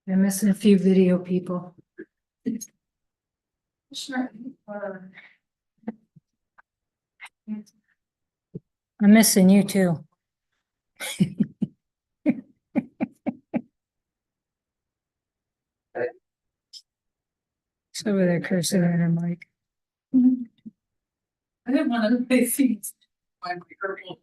I'm missing a few video people. Sure. I'm missing you too. She's over there cursing at her mic. I didn't want to pay fees. My purple.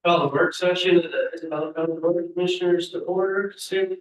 Call the work session of the Isabella County Board of Commissioners to order. States.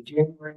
January.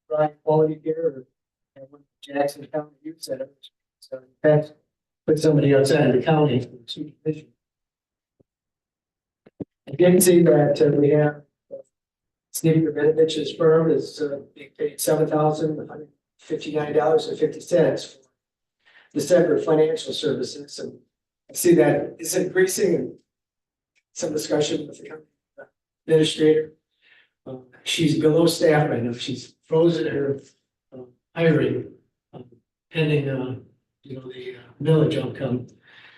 provide quality care or what Jackson County Youth Center. So that's put somebody outside of the county for the supervision. I did see that we have Steve Rabinovich's firm is being paid $7,159.50 for December financial services. And I see that is increasing and some discussion with the county administrator. She's below staff right now. She's frozen her hiring pending, the millage outcome.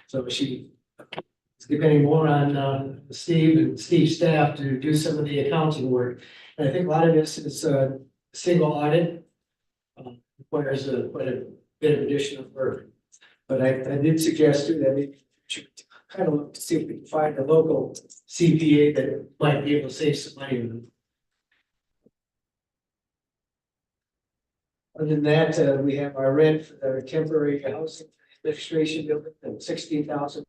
So she is depending more on Steve and Steve's staff to do some of the accounting work. And I think a lot of this is single audit, requires quite a bit of additional work. But I did suggest too that maybe we should kind of look to see if we can find a local CPA that might be able to save some money on them. Other than that, we have our rent for the temporary housing administration building at 16,000.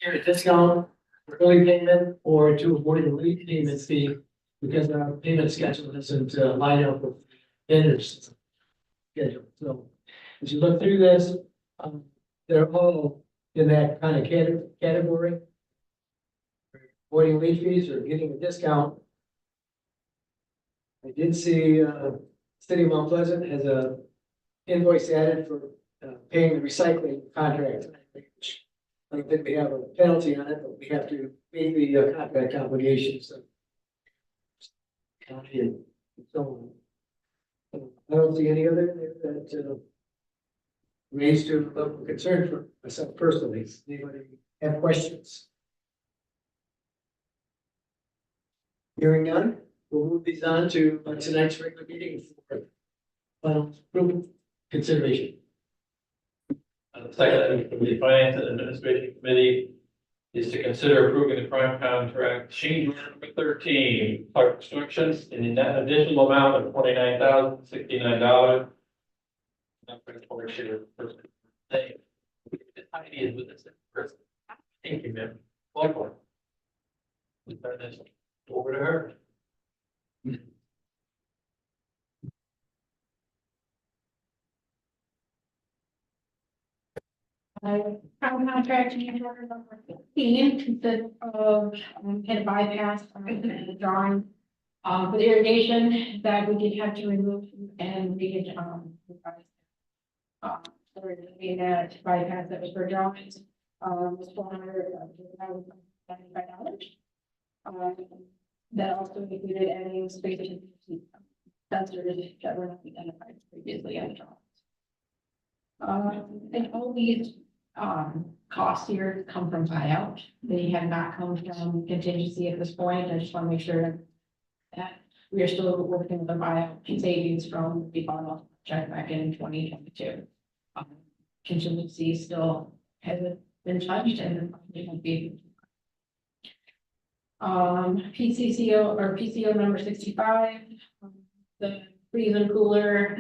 Security discount, early payment, or to avoid the late payment fee because our payment schedule doesn't line up with vendors schedule. So as you look through this, they're all in that kind of category. Avoiding late fees or getting a discount. I did see City of Mount Pleasant has a invoice added for paying the recycling contract. Which I don't think we have a penalty on it, but we have to meet the contract obligations. County and so on. I don't see any other that raised to local concern for myself personally. Anybody have questions? Hearing none, we'll move these on to tonight's regular meeting for final approval consideration. The second item from the Finance and Administration Committee is to consider approving the prime contract change order number 13, Clark Construction, in that additional amount of $29,069. Not for the portion person. Thank you. The idea is with this person. Thank you, ma'am. Welcome. We turn this over to her. Town contract change order number 15 consists of head bypass the drawing for the irrigation that we did have to remove and we did so we're looking at bypass that was for drawings was $495. That also included adding space sensors that were not identified previously on drawings. And all these costs here come from buyout. They have not come from contingency at this point. I just want to make sure that we are still working with the buyout savings from the bottom check back in 2022. Contingency still hasn't been touched and probably won't be. PCCO or PCO number 65, the freezer cooler,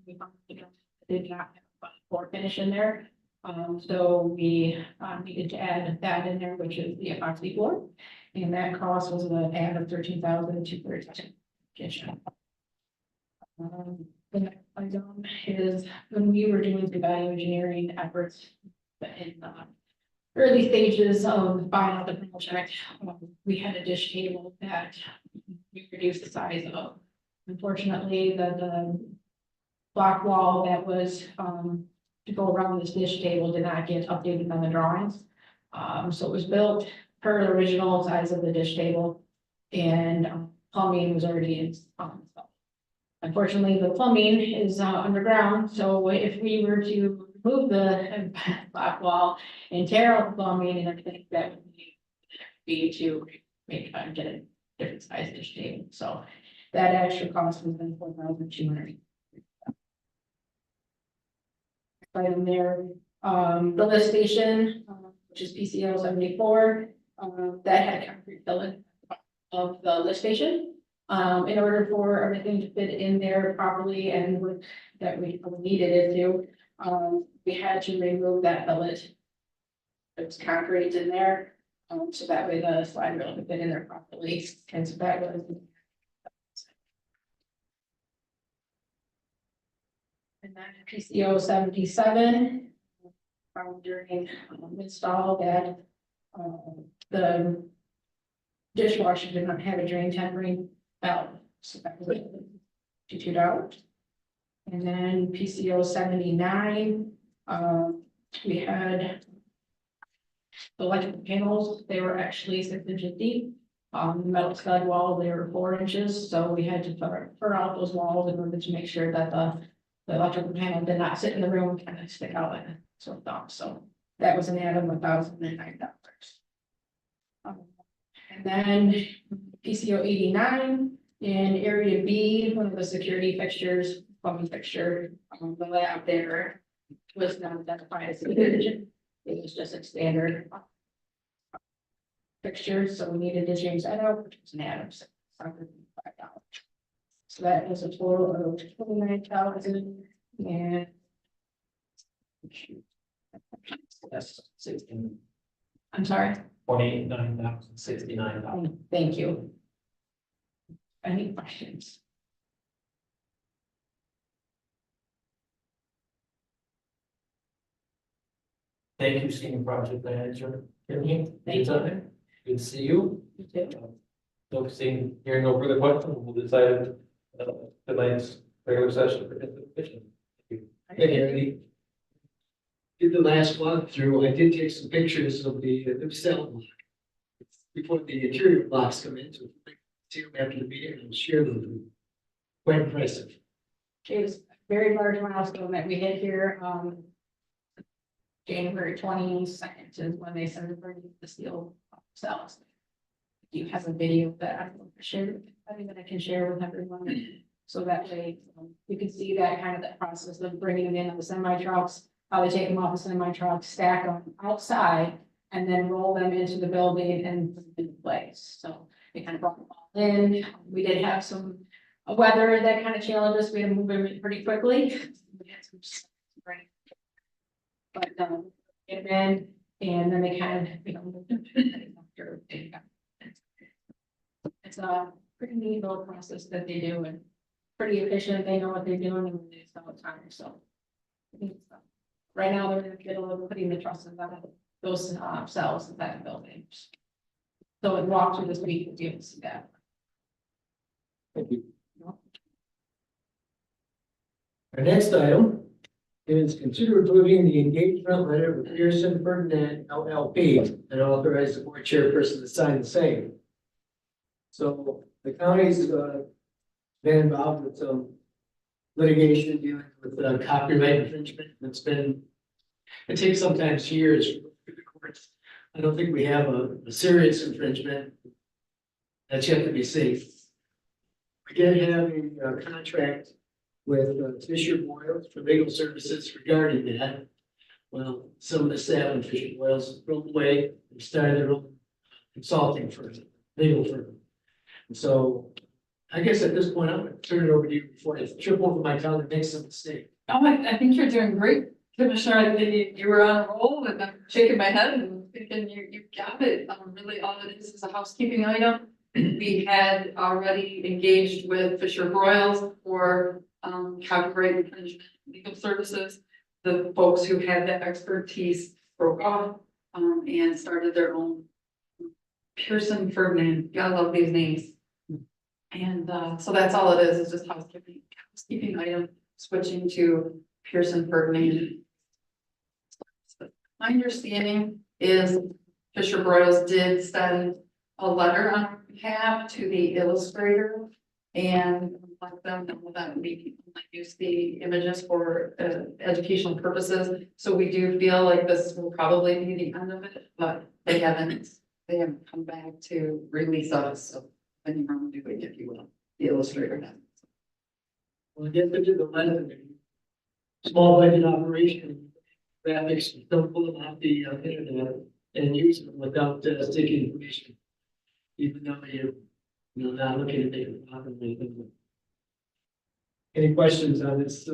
we found the did not have a floor finish in there. So we needed to add that in there, which is the epoxy floor. And that cost was an add of 13,232. The next item is when we were doing the value engineering efforts in early stages of buying out the project, we had a dish table that we reduced the size of. Unfortunately, the block wall that was to go around this dish table did not get updated on the drawings. So it was built per the original size of the dish table, and plumbing was already installed. Unfortunately, the plumbing is underground, so if we were to remove the block wall and tear out the plumbing and everything, that would be to make get a different size dish table. So that extra cost was then 4,200. Item there, the lift station, which is PCO 74, that had a concrete filling of the lift station. In order for everything to fit in there properly and with that we needed it to, we had to remove that billet. It's concrete in there, so that way the slide rail could fit in there properly. And so that was. And then PCO 77, during install that the dishwasher did not have a drain tempering valve, so that was $52. And then PCO 79, we had the electrical panels, they were actually 6 inches deep. The metal stud wall, they were 4 inches, so we had to fur out those walls in order to make sure that the electrical panel did not sit in the room, kind of stick out like a sore thumb. So that was an add of $1,009. And then PCO 89 in area B, one of the security fixtures, plumbing fixture, the lab there was not identified as a division. It was just a standard fixture, so we needed to change that out, which was an add of $605. So that was a total of 29,000 and. That's 16. I'm sorry. 29,069. Thank you. Any questions? Thank you, Senior Project Manager. Thank you. Good to see you. You too. No, seeing, hearing no further questions, we'll decide tonight's regular session for information. Hey, Andy. Did the last walkthrough, I did take some pictures of the new cell block. Before the interior blocks come in, so if you see them after the meeting, I'll share them with you. Quite impressive. It was a very large milestone that we hit here. January 22nd is when they started bringing the steel cells. You have a video that I want to share, I think that I can share with everyone. So that way you can see that kind of the process of bringing them in on the semi trucks, how they take them off the semi trucks, stack them outside, and then roll them into the building and put them in place. So they kind of brought them all in. We did have some weather that kind of challenged us. We had to move them pretty quickly. We had some rain. But get them in, and then they kind of, it's a pretty neat little process that they do, and pretty efficient. They know what they're doing and they do it all the time. So I think right now they're in the middle of putting the trusses out of those cells in that building. So it walked through this week to be able to see that. Thank you. Our next item is consider approving the engagement letter with Pearson Ferdinand LLP and authorize the board chairperson to sign the same. So the county's been involved with some litigation dealing with copyright infringement. It takes sometimes years through the courts. I don't think we have a serious infringement. That's yet to be seen. We did have a contract with Fisher Boyle for legal services regarding that. Well, some of the staff in Fisher Boyle's broke away and started their own consulting firm, legal firm. And so I guess at this point, I'm gonna turn it over to you before I trip over my tongue and make some mistake. Oh, I think you're doing great, Commissioner. I think you were on a roll and I'm shaking my head and thinking you got it. Really, all it is a housekeeping item. We had already engaged with Fisher Broyles for copyright infringement legal services. The folks who had that expertise broke off and started their own. Pearson Ferdinand, gotta love these names. And so that's all it is just housekeeping item, switching to Pearson Ferdinand. My understanding is Fisher Broyles did send a letter on our behalf to the illustrator and let them know that we might use the images for educational purposes. So we do feel like this will probably be the end of it, but they haven't come back to release us. So any wrongdoing, if you will, the illustrator has. Well, get into the lens, small budget operation, graphics, don't pull them off the internet and use them without sticky information. Even though you're, not looking to make a profit or anything. Any questions on this?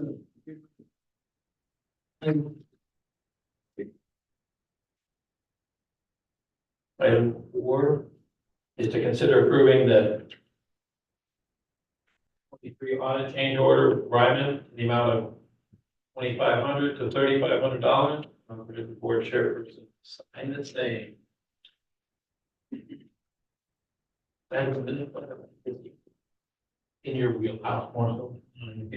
Item 4 is to consider approving the 23 audit change order with Ryman in the amount of $2,500 to $3,500. The board chairperson sign the same. In your wheelhouse, more.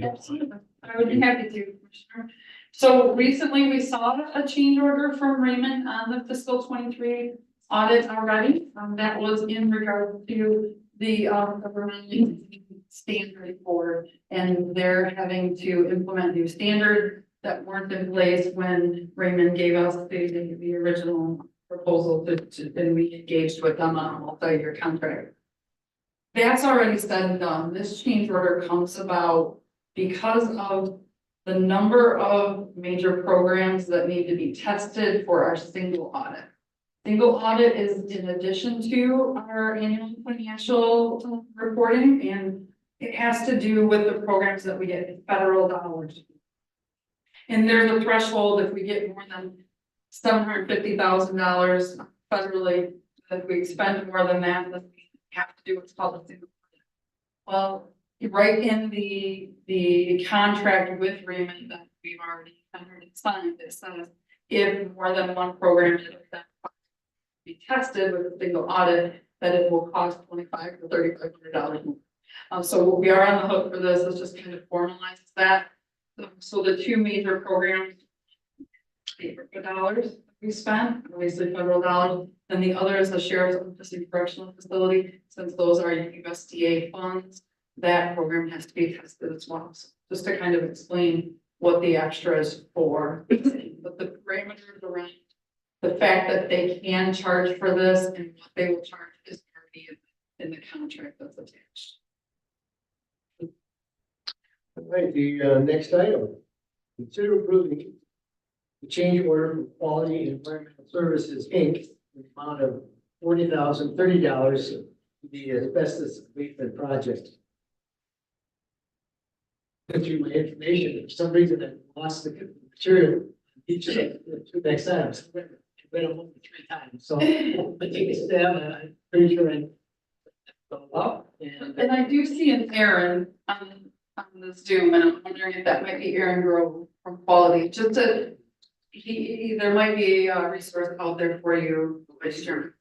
Absolutely. I would be happy to, Commissioner. So recently we saw a change order from Raymond on the fiscal 23 audit already. That was in regard to the government standard board, and they're having to implement new standards that weren't in place when Raymond gave us the original proposal and we engaged with them on a multi-year contract. That's already said and done. This change order comes about because of the number of major programs that need to be tested for our single audit. Single audit is in addition to our annual financial reporting, and it has to do with the programs that we get federal dollars. And there's a threshold if we get more than $750,000 federally, if we expend more than that, then we have to do what's called a single audit. Well, right in the contract with Raymond that we've already signed, it says if more than one program is be tested with a single audit, that it will cost $2,500 to $3,500 more. So we are on the hook for this. This just kind of formalizes that. So the two major programs, dollars we spent, obviously federal dollars, and the other is the Sheriff's Office and Correctional Facility. Since those are USDA funds, that program has to be tested as well. So just to kind of explain what the extra is for, but the parameters around the fact that they can charge for this and what they will charge is already in the contract that's attached. All right, the next item. Consider approving the change order from Quality Environmental Services, Inc. in the amount of $30,030 to the asbestos abatement project. Went through my information, for some reason I lost the material. Each of the two next items. I read them over 3 times, so I take a stab and I'm pretty sure I go up And I do see an Aaron on the Zoom, and I'm wondering if that might be Aaron Grove from Quality, just to, there might be a resource out there for you, Vice Chairman.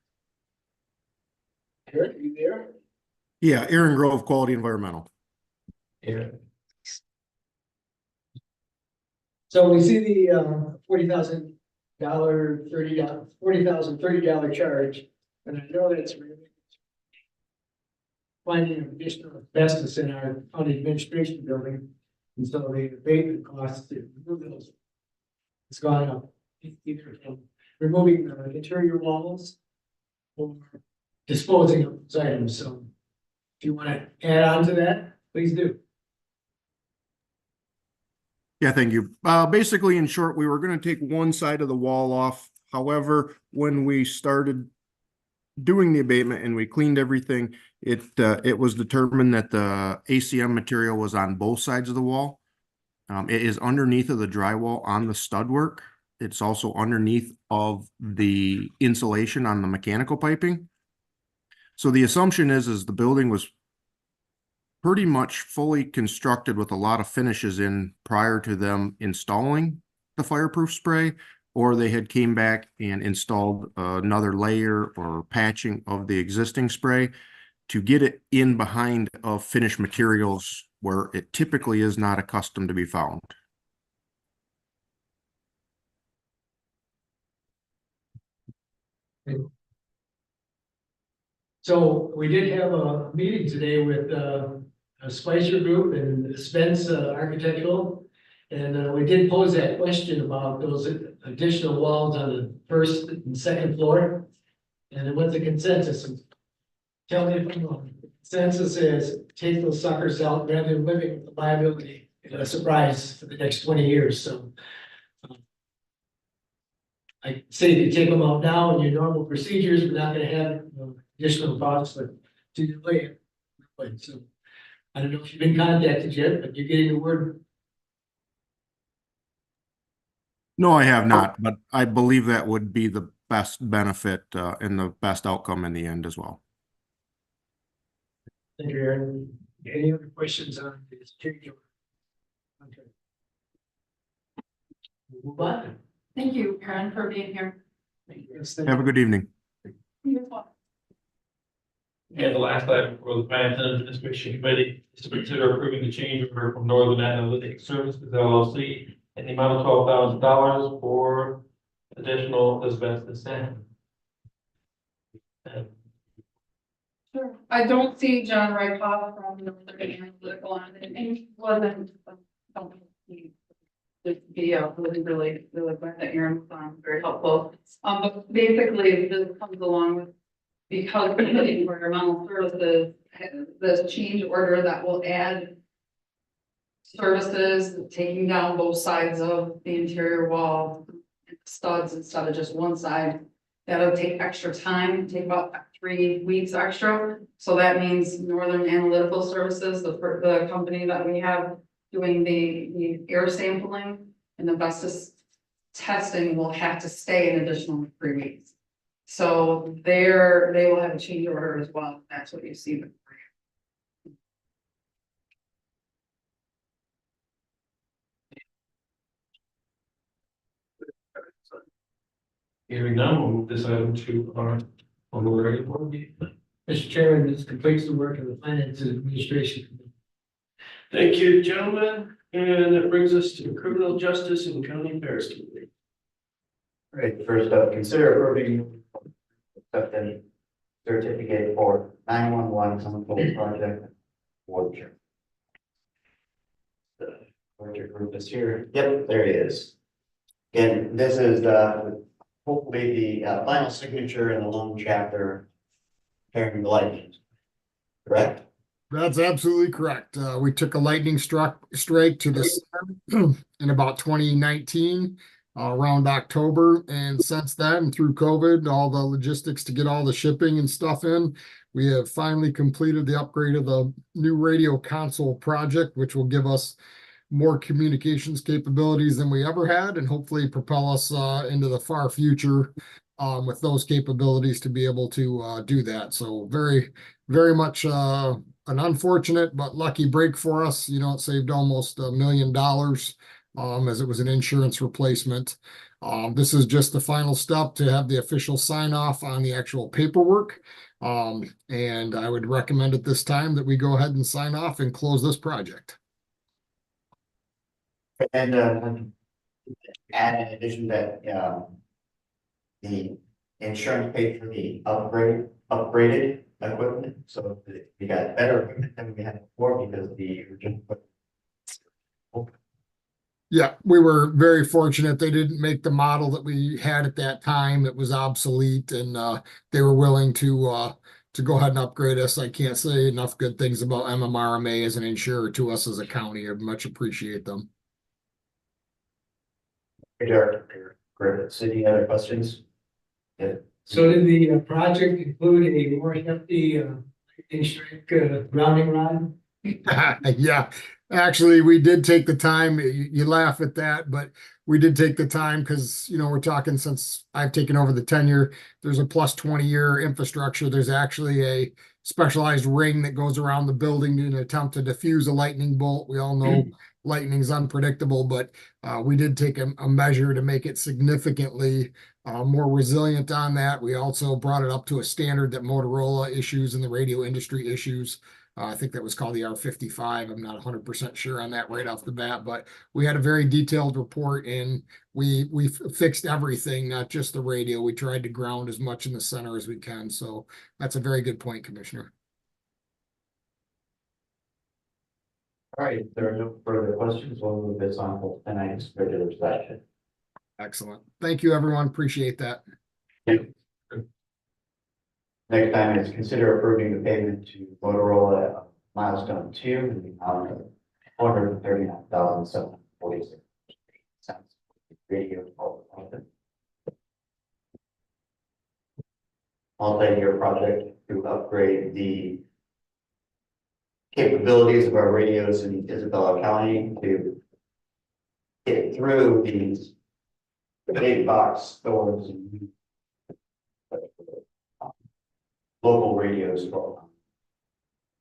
Eric, are you there? Yeah, Aaron Grove, Quality Environmental. Aaron. So we see the $40,000 $30 charge, and I know that's really finding additional asbestos in our county administration building, and so the abatement costs to remove those. It's gone up, either from removing the interior walls or disposing of those items. So if you want to add on to that, please do. Yeah, thank you. Basically, in short, we were gonna take one side of the wall off. However, when we started doing the abatement and we cleaned everything, it was determined that the ACM material was on both sides of the wall. It is underneath of the drywall on the stud work. It's also underneath of the insulation on the mechanical piping. So the assumption is the building was pretty much fully constructed with a lot of finishes in prior to them installing the fireproof spray, or they had came back and installed another layer or patching of the existing spray to get it in behind of finished materials where it typically is not accustomed to be found. So we did have a meeting today with a Spicer Group and Spence Architectural. And we did pose that question about those additional walls on the first and second floor. And what's the consensus? And tell me if I'm wrong. Consensus is take those suckers out rather than living with the liability and a surprise for the next 20 years. So I say if you take them out now in your normal procedures, we're not gonna have additional costs, but to delay it. So I don't know if you've been contacted yet, but you're getting the word. No, I have not, but I believe that would be the best benefit and the best outcome in the end as well. Thank you, Aaron. Any other questions on this change order? Okay. Move on. Thank you, Karen, for being here. Yes, thank Have a you. good evening. You as well. And the last item for the Finance and Administration Committee is to consider approving the change order from Northern Analytic Services LLC in the amount of $12,000 for additional asbestos sampling. Sure. I don't see John Rykoff from Northern Analytical on it, and he wasn't, don't he, this video was really glad that Aaron was on, very helpful. But basically, this comes along with, because of the environmental services, this change order that will add services, taking down both sides of the interior wall, studs instead of just one side. That'll take extra time, take about 3 weeks extra. So that means Northern Analytical Services, the company that we have doing the air sampling and the asbestos testing will have to stay an additional 3 weeks. So they will have a change order as well. That's what you see. Hearing none, we'll move this item to our regular board meeting. Mr. Chairman, this completes the work of the Finance and Administration Committee. Thank you, gentlemen, and that brings us to Criminal Justice and County Affairs Committee. All right, first up, consider approving accepting certificate for 911 chemical project Warwickshire. The Warwickshire group is here. Yep, there he is. Again, this is hopefully the final signature in the long chapter pairing the lightning. Correct? That's absolutely correct. We took a lightning strike to the sun in about 2019, around October. And since then, through COVID, all the logistics to get all the shipping and stuff in, we have finally completed the upgrade of the new radio console project, which will give us more communications capabilities than we ever had and hopefully propel us into the far future with those capabilities to be able to do that. So very, very much an unfortunate but lucky break for us. You know, it saved almost $1 million as it was an insurance replacement. This is just the final step to have the official sign off on the actual paperwork. And I would recommend at this time that we go ahead and sign off and close this project. And add in addition that the insurance paid for the upgraded equipment, so we got better equipment than we had before because the original equipment. Yeah, we were very fortunate. They didn't make the model that we had at that time. It was obsolete, and they were willing to go ahead and upgrade us. I can't say enough good things about MMRMA as an insurer to us as a county. I much appreciate them. Director Griffiths, any other questions? Yeah. So did the project include a more hefty grounding rod? Yeah, actually, we did take the time. You laugh at that, but we did take the time because, you know, we're talking since I've taken over the tenure, there's a plus 20-year infrastructure. There's actually a specialized ring that goes around the building in an attempt to defuse a lightning bolt. We all know lightning's unpredictable, but we did take a measure to make it significantly more resilient on that. We also brought it up to a standard that Motorola issues and the radio industry issues. I think that was called the R55. I'm not 100% sure on that right off the bat, but we had a very detailed report and we fixed everything, not just the radio. We tried to ground as much in the center as we can. So that's a very good point, Commissioner. All right, if there are no further questions, we'll move this on to tonight's regular session. Excellent. Thank you, everyone. Appreciate that. Next item is consider approving the payment to Motorola milestone 2 in the amount of $439,746 radio multi-year project to upgrade the capabilities of our radios in Isabella County to get through these big box stores and local radios for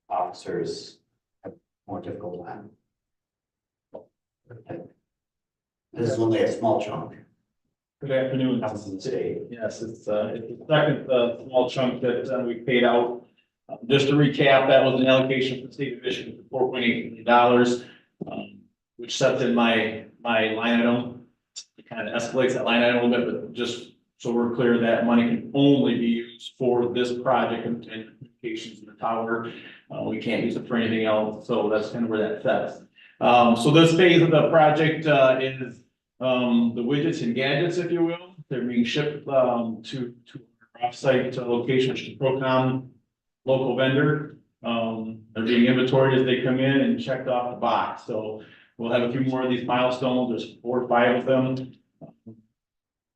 officers have more difficult time. This is only a small chunk. Good afternoon. Happens in the state. Yes, it's the second small chunk that we paid out. Just to recap, that was an allocation from the state of Michigan for $4.8 million, which sets in my line item. It kind of escalates that line item a little bit, but just so we're clear, that money can only be used for this project and communications in the tower. We can't use it for anything else, so that's kind of where that sets. So this phase of the project is the widgets and gadgets, if you will. They're being shipped to our offsite location, which is Procom local vendor. They're being inventoried as they come in and checked off the box. So we'll have a few more of these milestones. There's 4 or 5 of them.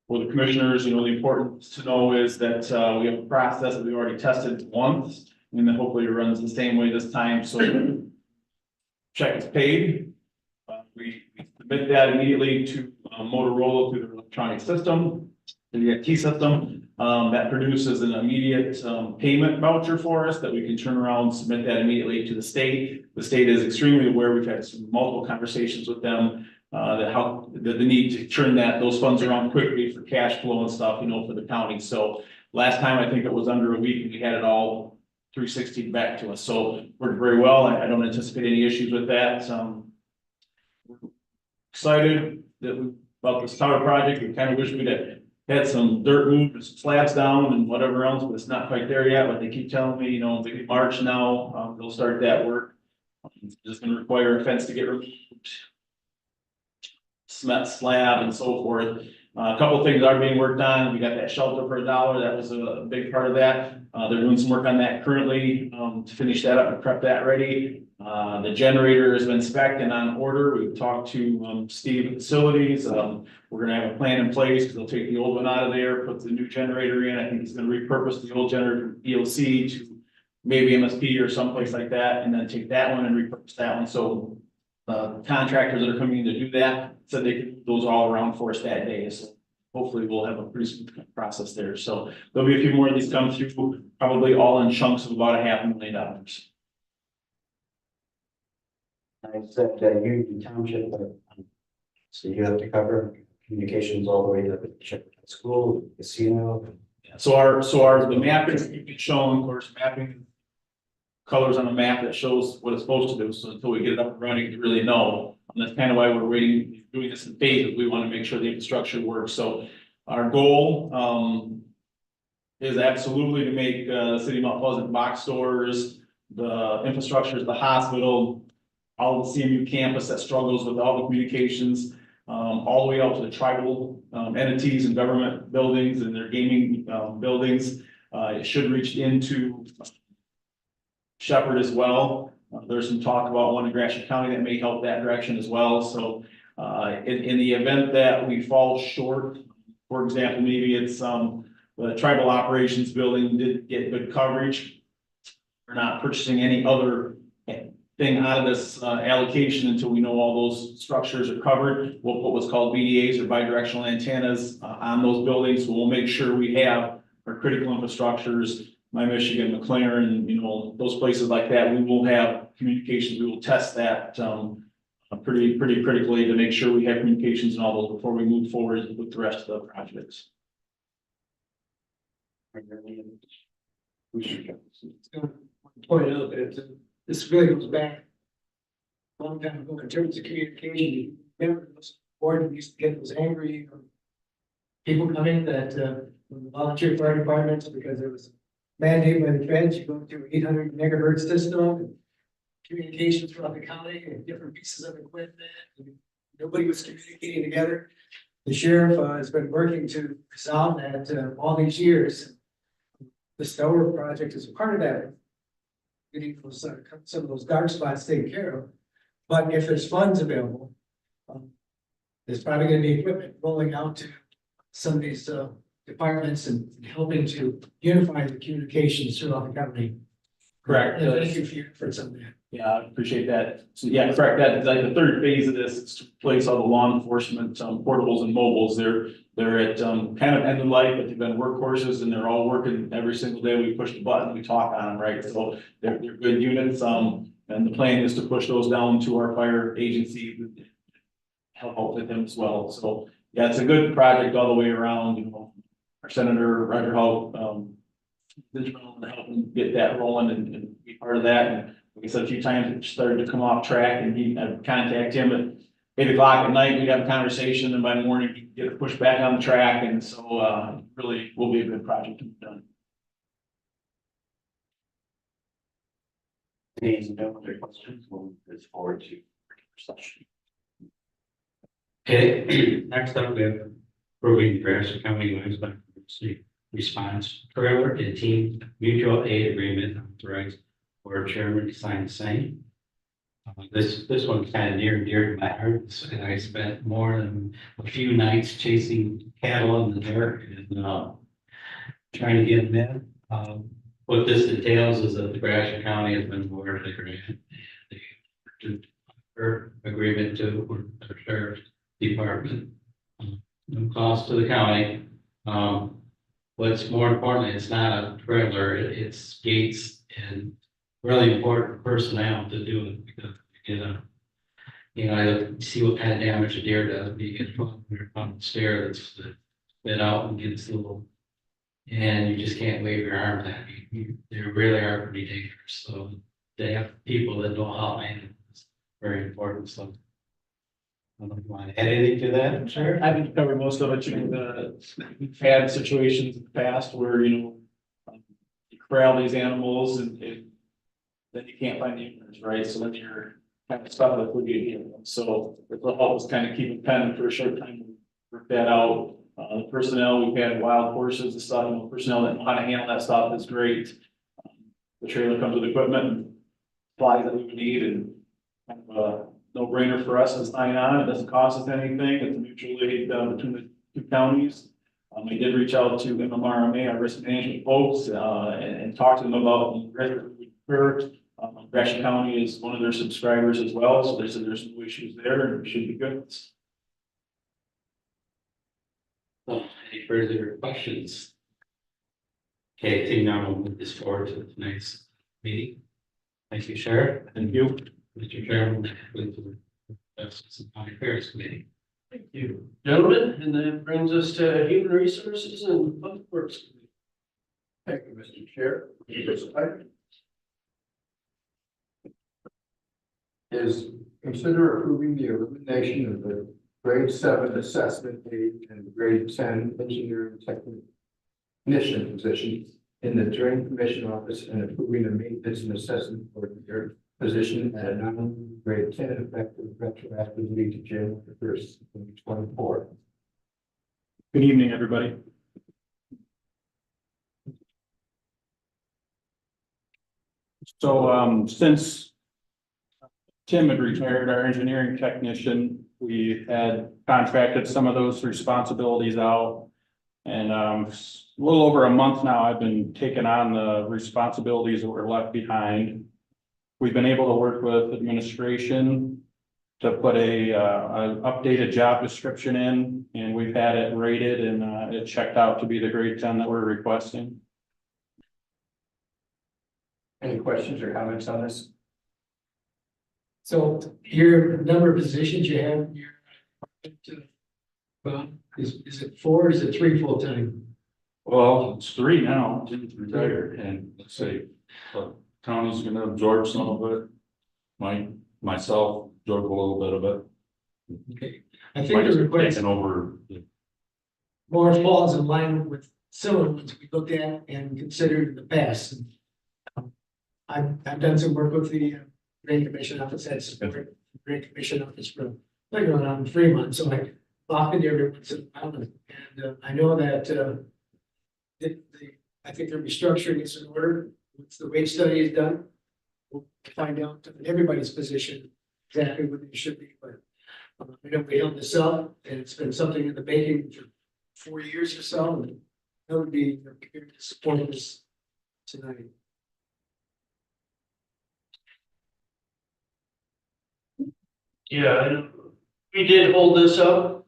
For the commissioners, you know, the importance to know is that we have a process that we already tested once, and then hopefully it runs the same way this time. So check is paid. We submit that immediately to Motorola through their electronic system, the EFT system. That produces an immediate payment voucher for us that we can turn around and submit that immediately to the state. The state is extremely aware. We've had some multiple conversations with them the need to turn those funds around quickly for cash flow and stuff, you know, for the county. So last time I think it was under a week and we had it all 360 back to us. So worked very well. I don't anticipate any issues with that. We're excited about this tower project. We kind of wish we'd had some dirt moved, some slabs down and whatever else, but it's not quite there yet. But they keep telling me, you know, maybe March now, they'll start that work. It's just going to require a fence to get removed, cement slab and so forth. A couple of things are being worked on. We got that shelter for $1. That was a big part of that. They're doing some work on that currently to finish that up and prep that ready. The generator has been spec'd and on order. We've talked to Steve Facilities. We're gonna have a plan in place because they'll take the old one out of there, put the new generator in. I think he's gonna repurpose the old generator from BOC to maybe MSP or someplace like that, and then take that one and repurpose that one. So contractors that are coming in to do that said they could move those all around for us that day. So hopefully we'll have a pretty smooth process there. So there'll be a few more of these come through, probably all in chunks of about $500,000. I said Union Township, so you have to cover communications all the way to the school, casino. So the mapping you can show, of course, mapping colors on a map that shows what it's supposed to do. So until we get it up and running, you really know. And that's kind of why we're doing this in phases. We want to make sure the infrastructure works. So our goal is absolutely to make the city of Mount Pleasant box stores, the infrastructure, the hospital, all the CMU campus that struggles with all the communications, all the way out to the tribal entities and government buildings and their gaming buildings. It should reach into Shepherd as well. There's some talk about one in Gratiot County that may help that direction as well. So In the event that we fall short, for example, maybe it's, the tribal operations building did get good coverage. We're not purchasing any other thing out of this allocation until we know all those structures are covered. We'll put what's called BDAs or bidirectional antennas on those buildings. So we'll make sure we have our critical infrastructures, my Michigan, McLaren, you know, those places like that. We will have communications. We will test that pretty critically to make sure we have communications and all those before we move forward with the rest of the projects. We should point out that this really goes back a long time ago in terms of communication. Remember, those board used to get those angry people coming that volunteer fire departments because there was mandated by the feds, you go to 800 megahertz system and communications throughout the county and different pieces of equipment. And nobody was communicating together. The sheriff has been working to resolve that all these years. The Stower project is a part of that. Getting those, some of those dark spots taken care of. But if there's funds available, there's probably gonna be equipment rolling out to some of these departments and helping to unify the communications throughout the county. Correct. And thank you for your efforts on that. Yeah, I appreciate that. So yeah, correct. That's like the third phase of this is to replace all the law enforcement portables and mobiles. They're at kind of end of life, but they've been workhorses and they're all working every single day. We push the button, we talk on them, right? So they're good units. And the plan is to push those down to our fire agency, help with them as well. So yeah, it's a good project all the way around. You know, our Senator Roger Holt, helping get that rolling and be part of that. And like I said, a few times it started to come off track and I'd contact him at 8 o'clock at night. We'd have a conversation and by the morning he'd get it pushed back on the track. And so really will be a good project to be done. Any no other questions? We'll move this forward to session. Okay, next up we have approving the Gratiot County Livestock Emergency Response Trailer and Team Mutual Aid Agreement authorized for chairman to sign the same. This one's kind of near and dear to my heart, and I spent more than a few nights chasing cattle in the dirt and trying to get them in. What this entails is that the Gratiot County has been awarded a grant. Their agreement to the sheriff's department. No cost to the county. What's more importantly, it's not a trailer, it's gates and really important personnel to do it because I see what kind of damage a deer does. You get a 1,200-pound steer that's spit out and gets a little, and you just can't wave your arms at you. They really are pretty dangerous. So they have people that know how to handle it. It's very important. So I don't know if you want to add anything to that. Sure. I think you covered most of it. We've had situations in the past where, you corral these animals and then you can't find the owners, right? So then you're kind of stuck with who you get. So it will help us kind of keep it pending for a short time to work that out. The personnel, we've had wild horses and stuff, personnel that know how to handle that stuff is great. The trailer comes with equipment and supplies that we would need and kind of a no-brainer for us to sign on. It doesn't cost us anything. It's a mutual aid between the two counties. We did reach out to MMRMA, our risk management folks, and talk to them about the risk. Gratiot County is one of their subscribers as well, so there's no issues there and it should be good. Any further questions? Okay, I think now we'll move this forward to tonight's meeting. Thank you, Sheriff. Thank you. Mr. Chairman, with the Justice and County Affairs Committee. Thank you, gentlemen, and that brings us to Human Resources and Public Works. Thank you, Mr. Chair. First item is consider approving the elimination of the grade 7 assessment aid and grade 10 engineering technician positions in the Joint Commission office and approving the maintenance and assessment coordinator position at a non-grade 10 effective retroactively to January 1st, 2024. Good evening, everybody. So since Tim had retired, our engineering technician, We had contracted some of those responsibilities out. And a little over a month now, I've been taking on the responsibilities that were left behind. We've been able to work with administration to put an updated job description in, and we've had it rated and it checked out to be the grade 10 that we're requesting. Any questions or comments on this? So your number of positions you have in your, well, is it 4 or is it 3 full-time? Well, it's 3 now, Jim's retired, and let's say, Tony's gonna absorb some of it. Myself absorb a little bit of it. Okay, I think the request Taking over, more falls in line with similar ones we looked at and considered in the past. I've done some work with the Drain Commission Office, had support Drain Commission Office for playground out in Fremont, so I walk in there every once in a while, and I know that I think their restructuring is in order. Once the wage study is done, we'll find out in everybody's position exactly what they should be, but I know we held this up, and it's been something in the making for 4 years or so, and that would be supporting this tonight. Yeah, we did hold this up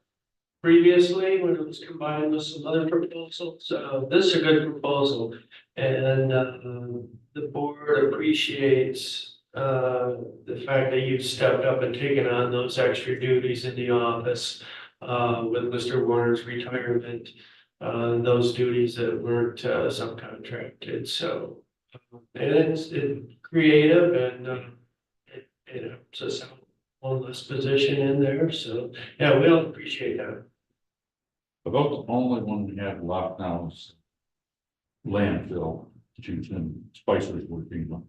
previously when it was combined with some other proposals. This is a good proposal. And the board appreciates the fact that you've stepped up and taken on those extra duties in the office with Mr. Warner's retirement, those duties that weren't subcontracted. So, and it's creative and it helps us out. One less position in there, so yeah, we all appreciate that. about the only one we have locked now is landfill, which is in Spicer's working on.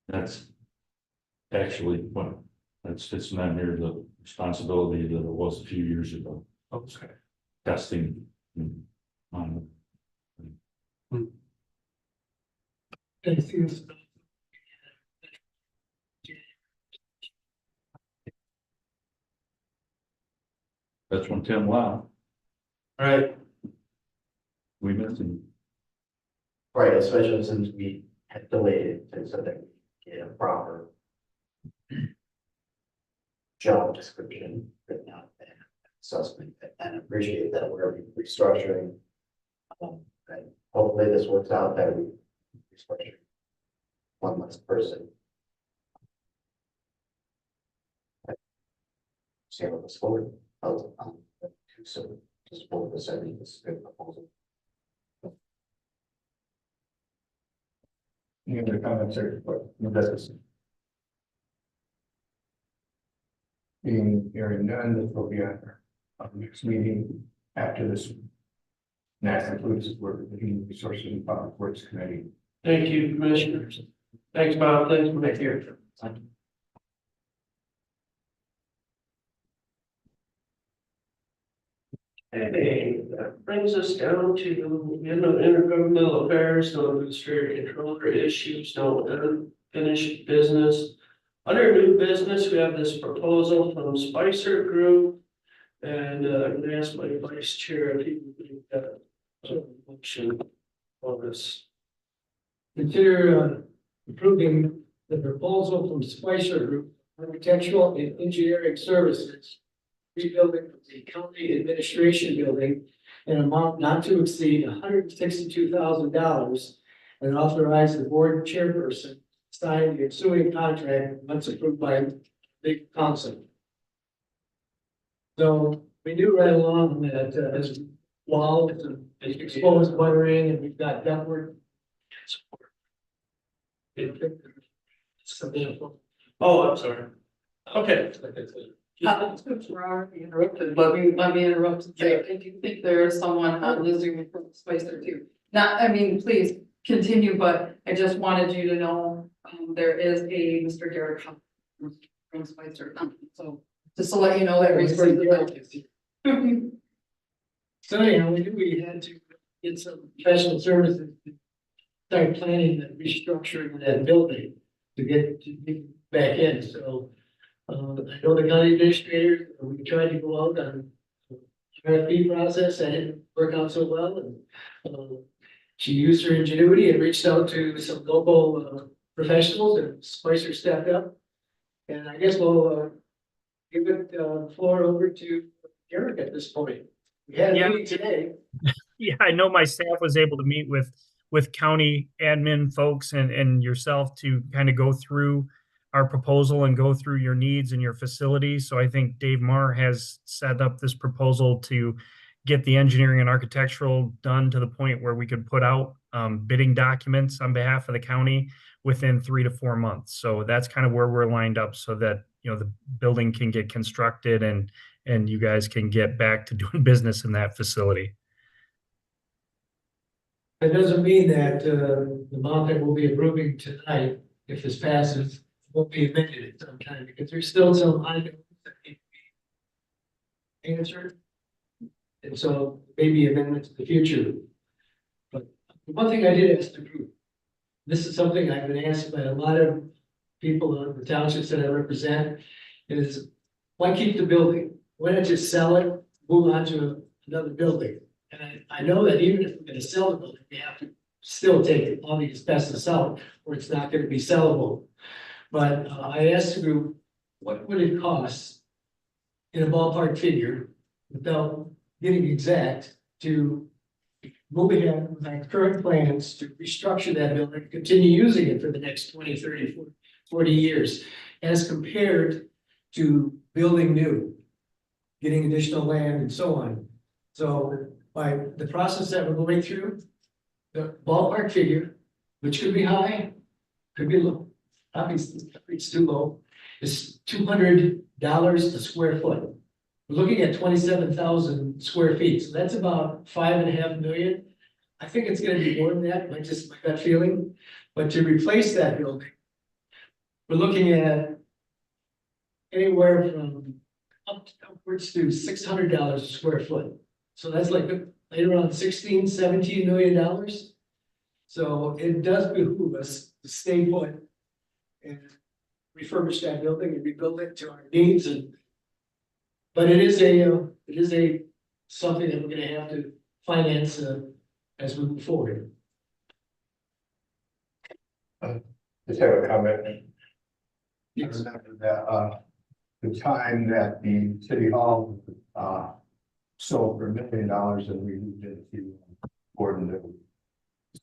That's actually, well, it's not near the responsibility that it was a few years ago. Okay. Testing. On Anything else? That's when Tim left. All right. We missed him. Right, especially since we had delayed it so that we get a proper job description written out and assessment, and appreciate that we're restructuring. And hopefully this works out that we restructure one less person. See how this forward. So just for this, I think this is a good proposal. Any other comments or new business? Being hearing none, this will be on our next meeting after this. And that concludes work with the Human Resources and Public Works Committee. Thank you, commissioners. Thanks, Bob. Thanks for making here. Hey, that brings us down to, intergovernmental affairs, no administrative controller issues, no unfinished business. Under new business, we have this proposal from Spicer Group. And I'm gonna ask my vice chair if he would make that motion on this. Consider approving the proposal from Spicer Group, Architectural and Engineering Services, rebuilding of the county administration building in an amount not to exceed $162,000, and authorize the board chairperson to sign the ensuing contract once approved by the council. So we knew right along that as walls and exposed weathering, and we've got ductwork. Oh, I'm sorry. Okay. Interrupted, let me interrupt and say, I do think there is someone on the Zoom from Spicer too. Not, I mean, please continue, but I just wanted you to know, there is a Mr. Derek from Spicer, so just to let you know that resources are. So anyhow, we knew we had to get some professional services to start planning the restructuring of that building to get back in, so I know the county administrator, we tried to go out on RFP process, that didn't work out so well, and, she used her ingenuity and reached out to some local, professionals, and Spicer stepped up. And I guess we'll, give it, floor over to Eric at this point. We had a Yeah. meeting today. Yeah, I know my staff was able to meet with county admin folks and yourself to kind of go through our proposal and go through your needs and your facility. So I think Dave Marr has set up this proposal to get the engineering and architectural done to the point where we could put out bidding documents on behalf of the county within 3 to 4 months. So that's kind of where we're lined up so that, the building can get constructed and you guys can get back to doing business in that facility. That doesn't mean that, the amount that we'll be approving tonight, if this passes, won't be amended at some time, because there's still some items that need to be answered. And so maybe amendments in the future. But one thing I did ask to approve, this is something I've been asked by a lot of people in the townships that I represent, is why keep the building? Why not just sell it, move on to another building? And I know that even if we're gonna sell the building, we have to still take all the asbestos out, or it's not gonna be sellable. But I asked the group, what would it cost in a ballpark figure, without getting exact, to move ahead with our current plans to restructure that building, continue using it for the next 20, 30, 40 years, as compared to building new, getting additional land and so on. So by the process that we're going through, the ballpark figure, which could be high, could be low, obviously it's too low, is $200 a square foot. We're looking at 27,000 square feet, so that's about 5.5 million. I think it's gonna be more than that, my gut feeling, but to replace that building, we're looking at anywhere from upwards to $600 a square foot. So that's like right around $16-17 million. So it does behoove us to stay put and refurbish that building and rebuild it to our needs. But it is a something that we're going to have to finance as we move forward. Just have a comment. You remember that, the time that the city hall, sold for $1 million and we moved into Gordon.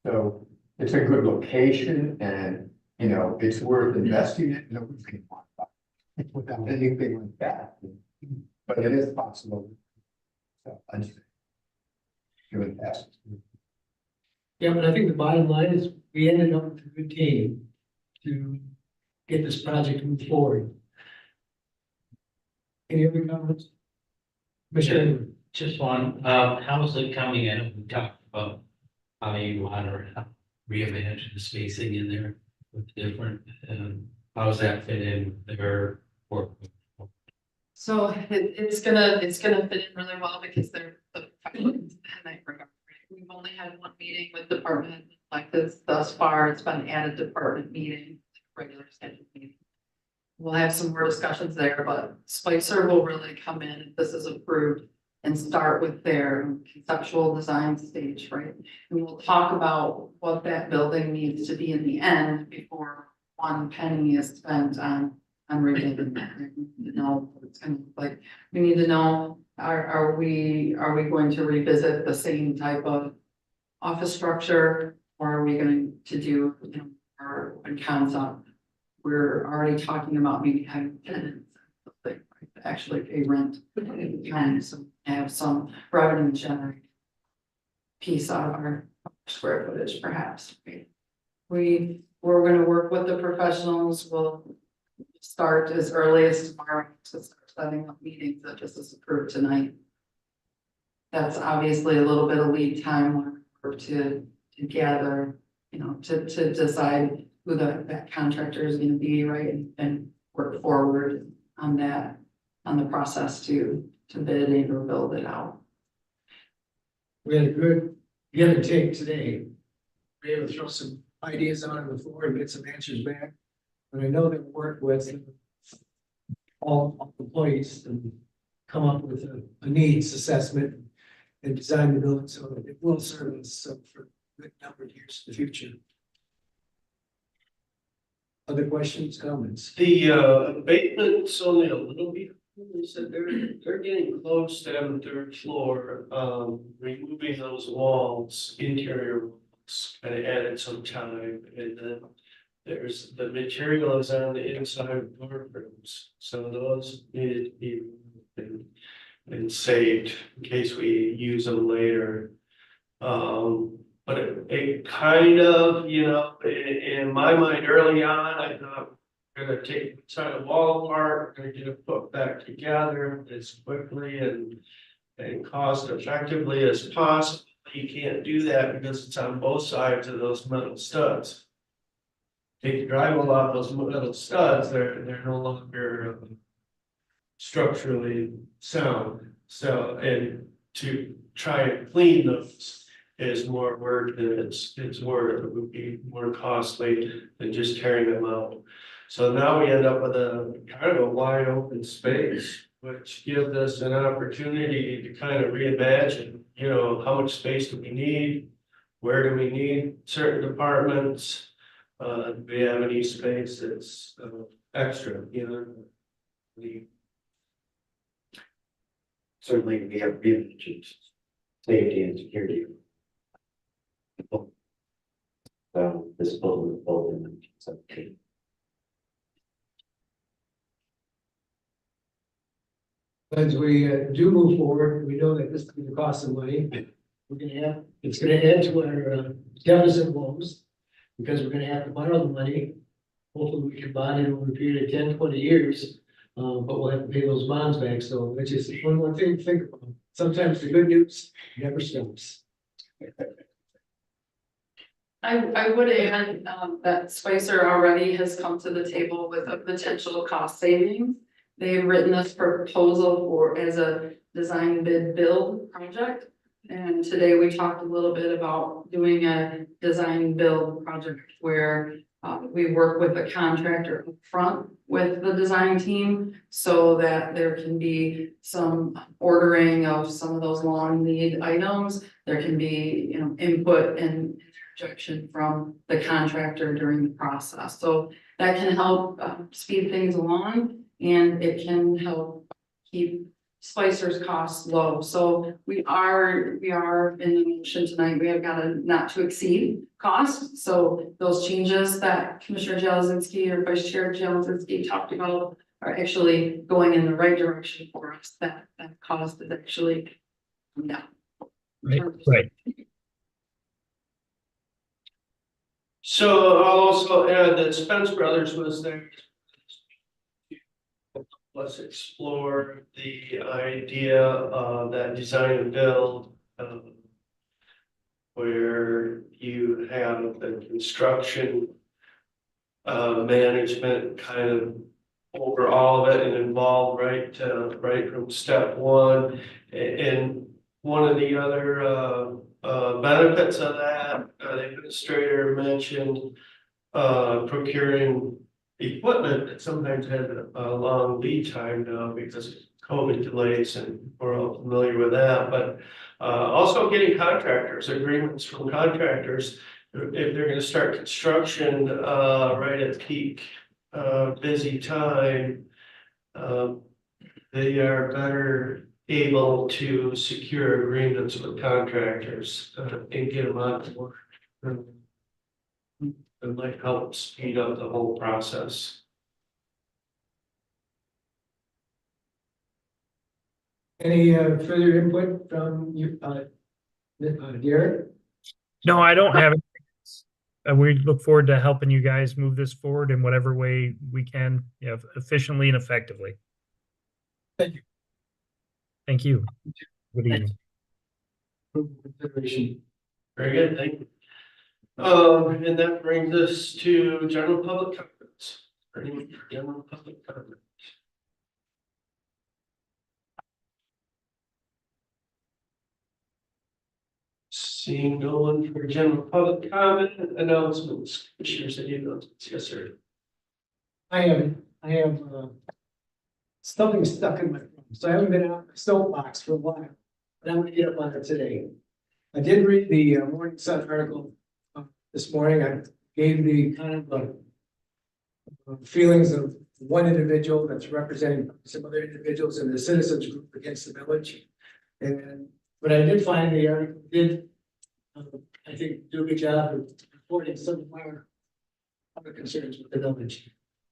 So it's a good location and, it's worth investing in. Nobody's going to want that without anything like that. But it is possible. So I just doing that. Yeah, but I think the bottom line is we ended up with a good team to get this project moved forward. Any other comments? Commissioner? Just one, how's the county, and we talked about how you want to reimagine the spacing in there with different, how does that fit in with their work? So it's gonna fit in really well because they're the professionals in that regard, right? We've only had one meeting with department like this thus far. It's been at a department meeting, regular scheduled meeting. We'll have some more discussions there, but Spicer will really come in if this is approved and start with their conceptual design stage, right? And we'll talk about what that building needs to be in the end before one penny is spent on rebuilding that. What it's gonna look like. We need to know, are we going to revisit the same type of office structure? Or are we going to do, our concept? We're already talking about maybe having tenants that actually pay rent and so have some revenue generating piece out of our square footage, perhaps. We're going to work with the professionals. We'll start as early as tomorrow to start setting up meetings that this is approved tonight. That's obviously a little bit of lead time to gather, to decide who that contractor is going to be, right, and work forward on that, on the process to bid and or build it out. We had a good give and take today. We were able to throw some ideas out on the floor and get some answers back. But I know that we worked with all employees and come up with a needs assessment and design the building, so it will serve us for a good number of years in the future. Other questions, comments? The abatement's only a little bit, they said they're getting close to having third floor, removing those walls, interior walls, kind of added some time, and then there's the materials on the inside of dormers, so those needed to be removed and saved in case we use them later. But it kind of, you know, in my mind early on, I thought we're gonna take the side of the wall apart, we're gonna get it put back together as quickly and cost effectively as possible. You can't do that because it's on both sides of those metal studs. Take the drywall off those metal studs, they're no longer structurally sound. So, and to try and clean those is more work than it's worth. It would be more costly than just tearing them out. So now we end up with a kind of a wide open space, which gives us an opportunity to kind of reimagine, you know, how much space do we need? Where do we need certain departments? Do we have any space that's extra, you know? Certainly, we have privileges, safety and security. This building was built in 1917. As we do move forward, we know that this is gonna cost some money. It's gonna add to our deficit loans, because we're gonna have to borrow the money. Hopefully, we can bond it over a period of 10, 20 years, but we'll have to pay those bonds back, so it's just one more thing to think about. Sometimes the good news never stops. I would add, that Spicer already has come to the table with a potential cost savings. They've written this proposal as a design bid build project. And today we talked a little bit about doing a design build project where we work with a contractor up front with the design team so that there can be some ordering of some of those long lead items. There can be, you know, input and interjection from the contractor during the process. So that can help speed things along, and it can help keep Spicer's costs low. So we are in the motion tonight. We have got a not to exceed cost. So those changes that Commissioner Jelizinski or Vice Chair Jelizinski talked about are actually going in the right direction for us. That cost is actually down. Right. So I'll also add that Spence Brothers was there. Let's explore the idea of that design and build, where you have the construction management kind of over all of it and involved right from step one. And one of the other benefits of that, the administrator mentioned procuring equipment that sometimes had a long lead time now because of COVID delays, and we're all familiar with that, but also getting contractors, agreements from contractors. If they're gonna start construction right at peak busy time, they are better able to secure agreements with contractors and get them on board. It might help speed up the whole process. Any further input from you, Garrett? No, I don't have it. We look forward to helping you guys move this forward in whatever way we can, you know, efficiently and effectively. Thank you. Thank you. Good evening. Consideration. Very good, thank you. And that brings us to general public comments. Any general public comments? Seeing no one for general public comment, announcements, Commissioners, any announcements? Yes, sir. I have something stuck in my throat, so I haven't been out in the soapbox for a while, but I'm gonna get up on it today. I did read the Morning Sun article this morning. I gave the kind of feelings of one individual that's representing some other individuals in the citizens group against the village. And, but I did find the article did, I think, do a good job of reporting some of our other concerns with the village.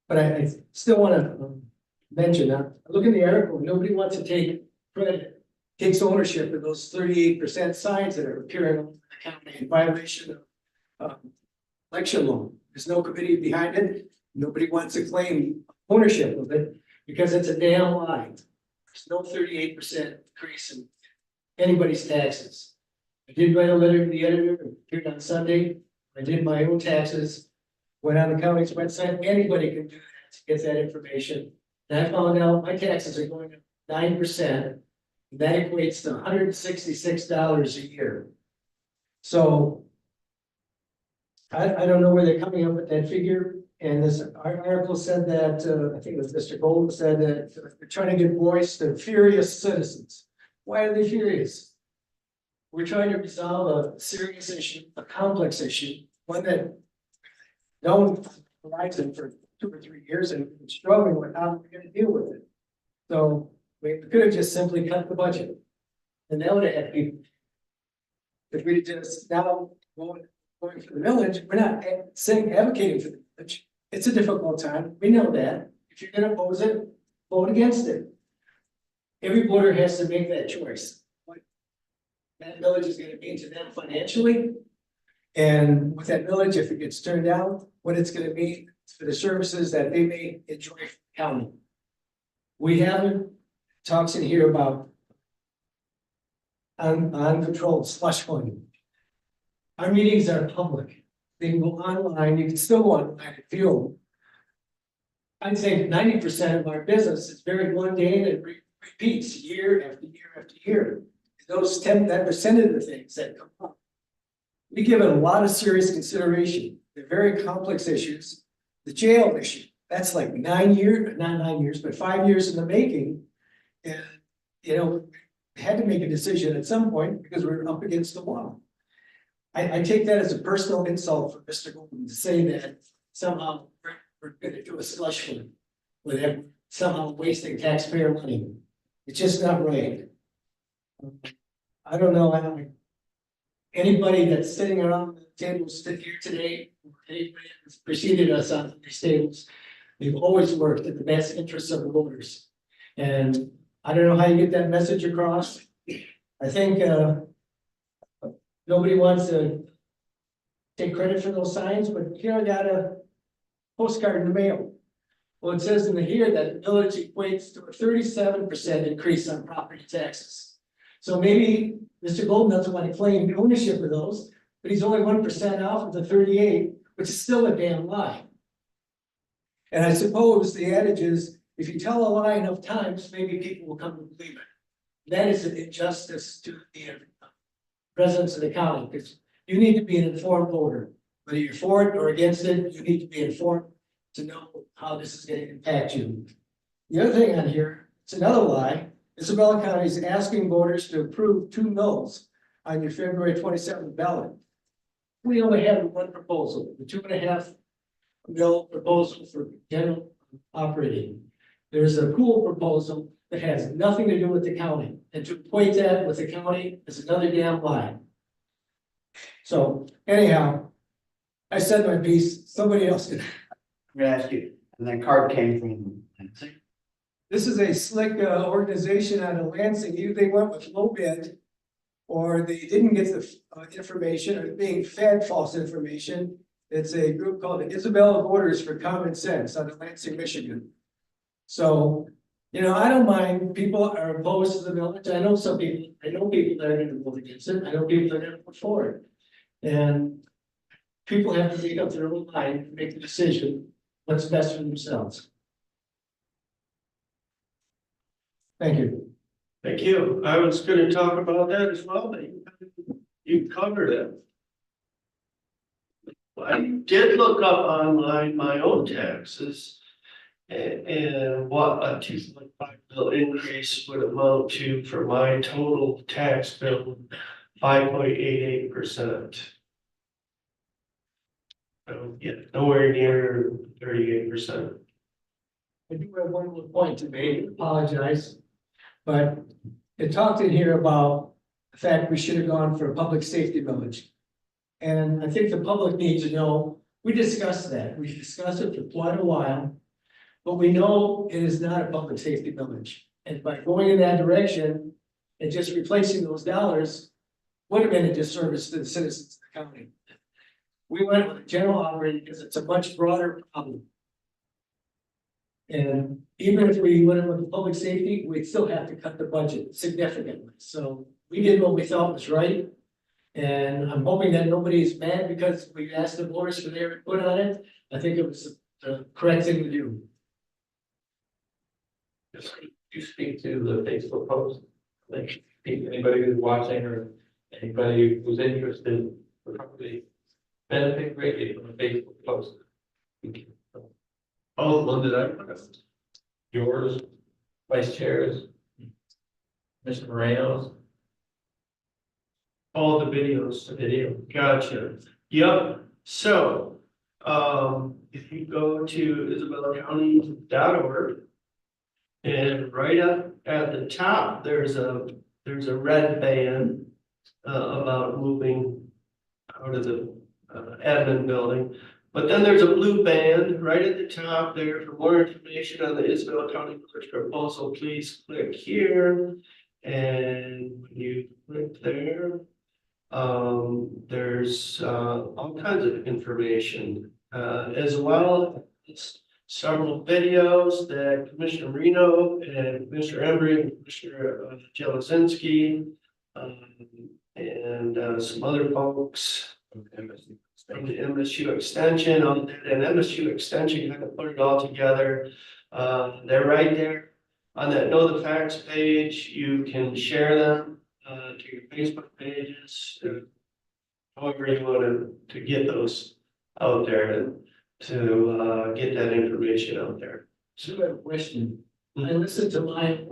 But I still want to mention that, look in the article, nobody wants to take credit, takes ownership of those 38% signs that are appearing on the county in violation of election law. There's no committee behind it. Nobody wants to claim ownership of it because it's a damn lie. There's no 38% increase in anybody's taxes. I did write a letter to the editor, appeared on Sunday. I did my own taxes, went on the county's website. Anybody can do that to get that information. And I found out my taxes are going up 9%. That equates to $166 a year. So I don't know where they're coming up with that figure. And this article said that, I think it was Mr. Golden said that they're trying to give voice to furious citizens. Why are they furious? We're trying to resolve a serious issue, a complex issue, one that no one provides in for 2 or 3 years and we're struggling with how we're going to deal with it. So we could have just simply cut the budget. And that would have had people. If we just now going for the village, we're not saying advocating for the village. It's a difficult time. We know that. If you're gonna oppose it, vote against it. Every voter has to make that choice. What that village is gonna mean to them financially. And with that village, if it gets turned down, what it's gonna mean for the services that they may enjoy from the county. We haven't talks in here about uncontrolled slush funding. Our meetings are public. They can go online. You can still go online and view them. I'd say 90% of our business is very mundane and repeats year after year after year. Those 10% of the things that come up. We give it a lot of serious consideration. They're very complex issues. The jail issue, that's like 9 years, not 9 years, but 5 years in the making. And, you know, we had to make a decision at some point because we were up against the wall. I take that as a personal insult for Mr. Golden to say that somehow we're gonna do a slush fund with him somehow wasting taxpayer money. It's just not right. I don't know how anybody that's sitting around the table sit here today, or anybody that's preceded us on these tables, we've always worked in the best interests of the voters. And I don't know how you get that message across. I think nobody wants to take credit for those signs, but here I got a postcard in the mail. Well, it says in the here that the village equates to a 37% increase on property taxes. So maybe Mr. Golden doesn't want to claim ownership of those, but he's only 1% off of the 38, which is still a damn lie. And I suppose the adage is, if you tell a lie enough times, maybe people will come to believe it. That is an injustice to the residents of the county, because you need to be an informed voter. Whether you're for it or against it, you need to be informed to know how this is going to impact you. The other thing on here, it's another lie. Isabella County is asking voters to approve 2 mills on your February 27th ballot. We only have one proposal, the 2.5 mill proposal for general operating. There's a pool proposal that has nothing to do with the county, and to equate that with the county is another damn lie. So anyhow, I said my piece, somebody else did. I'm gonna ask you, and that card came from Lansing? This is a slick organization out of Lansing. Either they went with low bid, or they didn't get the information, or being fed false information. It's a group called the Isabella Voters for Common Sense out of Lansing, Michigan. So, you know, I don't mind. People are opposed to the village. I know people that are going to vote against it. I know people that are going to vote for it. And people have to make up their own mind and make the decision what's best for themselves. Thank you. Thank you. I was gonna talk about that as well, but you covered it. I did look up online my own taxes, And what a 2.5 mil increase would amount to for my total tax bill, 5.88%. So, yeah, nowhere near 38%. I do have one more point to make, apologize. But it talked in here about the fact we should have gone for a public safety village. And I think the public needs to know, we discussed that, we discussed it for quite a while. But we know it is not a public safety village, and by going in that direction and just replacing those dollars would have been a disservice to the citizens of the county. We went with a general operating because it's a much broader problem. And even if we went in with the public safety, we'd still have to cut the budget significantly. So we did what we thought was right. And I'm hoping that nobody's mad because we asked the voters for their input on it. I think it was the correct thing to do. Just you speak to the Facebook post, like anybody who's watching or anybody who's interested would probably benefit greatly from a Facebook post. Oh, one that I pressed. Yours, vice chairs, Mr. Moreno's. All the videos. The video. Gotcha. Yep. So, if you go to IsabellaCounty.org, and right up at the top, there's a red band about moving out of the admin building. But then there's a blue band right at the top there. For more information on the Isabella County Village proposal, please click here. And when you click there, there's all kinds of information, as well as several videos that Commissioner Marino and Commissioner Embry and Commissioner Jelezinski and some other folks from the MSU Extension and MSU Extension kind of put it all together. They're right there on that Know the Facts page. You can share them to your Facebook pages, however you want to get those out there and to get that information out there. So I have a question. I listened to my,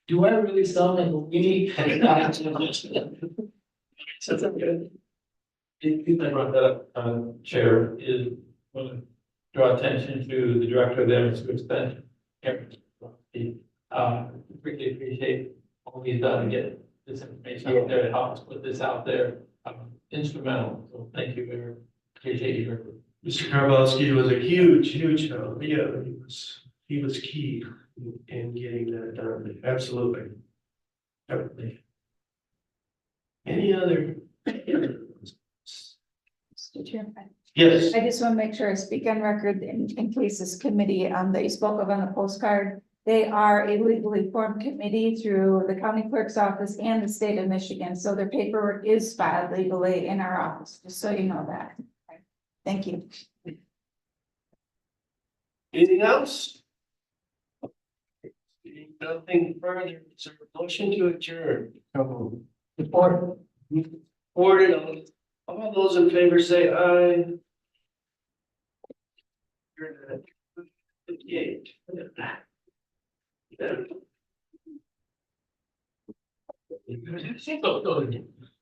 do I really sound like a weenie? That's good. I brought that up, Chair, is want to draw attention to the director of the MSU Extension. Really appreciate all he's done to get this information out there, to help us put this out there. Instrumental, so thank you, very appreciate you. Mr. Karbowski was a huge help. Yeah, he was key in getting that done. Absolutely. Definitely. Any other? Mr. Chairman, Yes. I just want to make sure I speak on record in case this committee that you spoke of on the postcard. They are a legally formed committee through the county clerk's office and the state of Michigan. So their paperwork is filed legally in our office, just so you know that. Thank you. Anything else? Nothing further. Is there a motion to adjourn? Support. Ordered. All those in favor say aye. You're at 58. Yeah.